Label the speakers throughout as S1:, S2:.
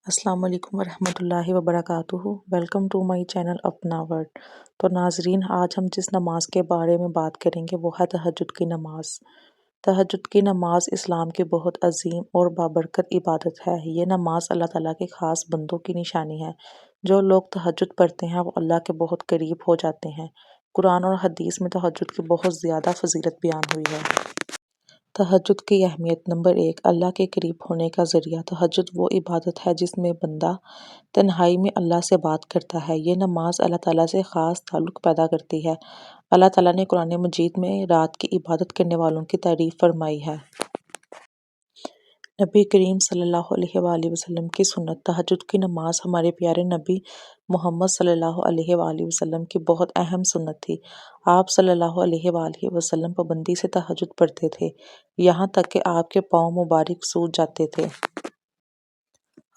S1: السلام علیکم ورحمۃ اللہ وبرکاتہ۔ ویلکم ٹو مائی چینل اپنا ورڈ۔ تو ناظرین، آج ہم جس نماز کے بارے میں بات کریں گے وہ ہے تہجد کی نماز۔ تہجد کی نماز اسلام کی بہت عظیم اور بابرکت عبادت ہے۔ یہ نماز اللہ تعالیٰ کے خاص بندوں کی نشانی ہے۔ جو لوگ تہجد پڑھتے ہیں وہ اللہ کے بہت قریب ہو جاتے ہیں۔ قرآن اور حدیث میں تہجد کی بہت زیادہ فضیلت بیان ہوئی ہے۔ تہجد کی اہمیت: نمبر 1، اللہ کے قریب ہونے کا ذریعہ۔ تہجد وہ عبادت ہے جس میں بندہ تنہائی میں اللہ سے بات کرتا ہے۔ یہ نماز اللہ تعالیٰ سے خاص تعلق پیدا کرتی ہے۔ اللہ تعالیٰ نے قرآن مجید میں رات کی عبادت کرنے والوں کی تعریف فرمائی ہے۔ نبی کریم صلی اللہ علیہ وآلہ وسلم کی سنت: تہجد کی نماز ہمارے پیارے نبی محمد صلی اللہ علیہ وآلہ وسلم کی بہت اہم سنت تھی۔ آپ صلی اللہ علیہ وآلہ وسلم پابندی سے تہجد پڑھتے تھے، یہاں تک کہ آپ کے پاؤں مبارک سوج جاتے تھے۔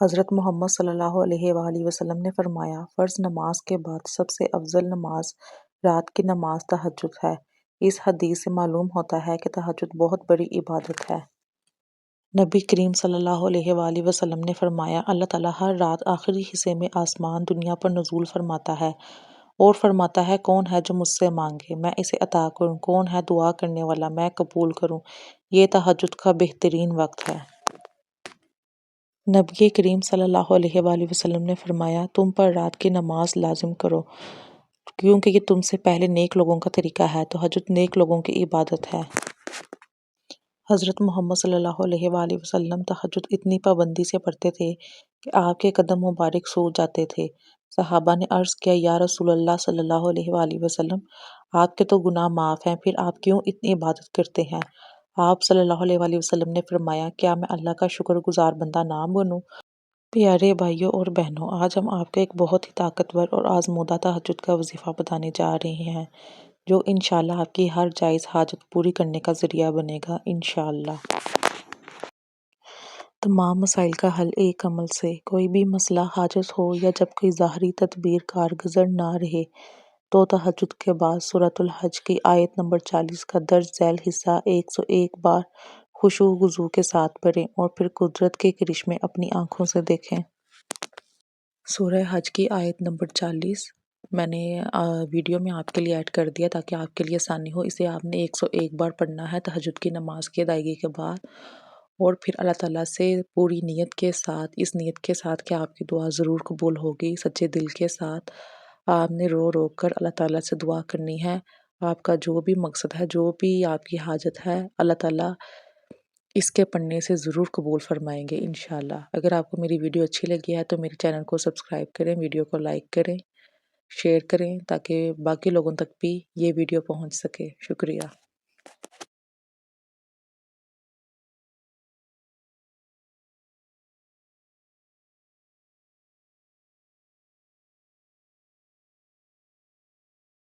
S1: حضرت محمد صلی اللہ علیہ وآلہ وسلم نے فرمایا، فرض نماز کے بعد سب سے افضل نماز رات کی نماز تہجد ہے۔ اس حدیث سے معلوم ہوتا ہے کہ تہجد بہت بڑی عبادت ہے۔ نبی کریم صلی اللہ علیہ وآلہ وسلم نے فرمایا، اللہ تعالیٰ ہر رات آخری حصے میں آسمان دنیا پر نزول فرماتا ہے اور فرماتا ہے، کون ہے جو مجھ سے مانگے میں اسے عطا کروں، کون ہے دعا کرنے والا میں قبول کروں۔ یہ تہجد کا بہترین وقت ہے۔ نبی کریم صلی اللہ علیہ وآلہ وسلم نے فرمایا، تم پر رات کی نماز لازم کرو، کیونکہ یہ تم سے پہلے نیک لوگوں کا طریقہ ہے۔ تہجد نیک لوگوں کی عبادت ہے۔ حضرت محمد صلی اللہ علیہ وآلہ وسلم تہجد اتنی پابندی سے پڑھتے تھے کہ آپ کے قدم مبارک سوج جاتے تھے۔ صحابہ نے عرض کیا، یا رسول اللہ صلی اللہ علیہ وآلہ وسلم، آپ کے تو گناہ معاف ہیں، پھر آپ کیوں اتنی عبادت کرتے ہیں؟ آپ صلی اللہ علیہ وآلہ وسلم نے فرمایا، کیا میں اللہ کا شکر گزار بندہ نہ بنوں؟ پیارے بھائیوں اور بہنوں، آج ہم آپ کو ایک بہت ہی طاقتور اور آزمودہ تہجد کا وظیفہ بتانے جا رہے ہیں، جو انشاءاللہ آپ کی ہر جائز حاجت پوری کرنے کا ذریعہ بنے گا انشاءاللہ۔ تمام مسائل کا حل ایک عمل سے۔ کوئی بھی مسئلہ، حاجت ہو یا جب کوئی ظاہری تدبیر کارگزر نہ رہے تو تہجد کے بعد سورۃ الحج کی آیت نمبر 40 کا درج ذیل حصہ 101 بار خشوع و خضوع کے ساتھ پڑھیں اور پھر قدرت کے کرشمے اپنی آنکھوں سے دیکھیں۔ سورہ حج کی آیت نمبر 40 میں نے ویڈیو میں آپ کے لیے ایڈ کر دیا تاکہ آپ کے لیے آسانی ہو۔ اسے آپ نے 101 بار پڑھنا ہے تہجد کی نماز کی ادائیگی کے بعد، اور پھر اللہ تعالیٰ سے پوری نیت کے ساتھ، اس نیت کے ساتھ کہ آپ کی دعا ضرور قبول ہوگی، سچے دل کے ساتھ آپ نے رو رو کر اللہ تعالیٰ سے دعا کرنی ہے۔ آپ کا جو بھی مقصد ہے، جو بھی آپ کی حاجت ہے، اللہ تعالیٰ اس کے پڑھنے سے ضرور قبول فرمائیں گے انشاءاللہ۔ اگر آپ کو میری ویڈیو اچھی لگی ہے تو میرے چینل کو سبسکرائب کریں، ویڈیو کو لائک کریں، شیئر کریں تاکہ باقی لوگوں تک بھی یہ ویڈیو پہنچ سکے۔ شکریہ۔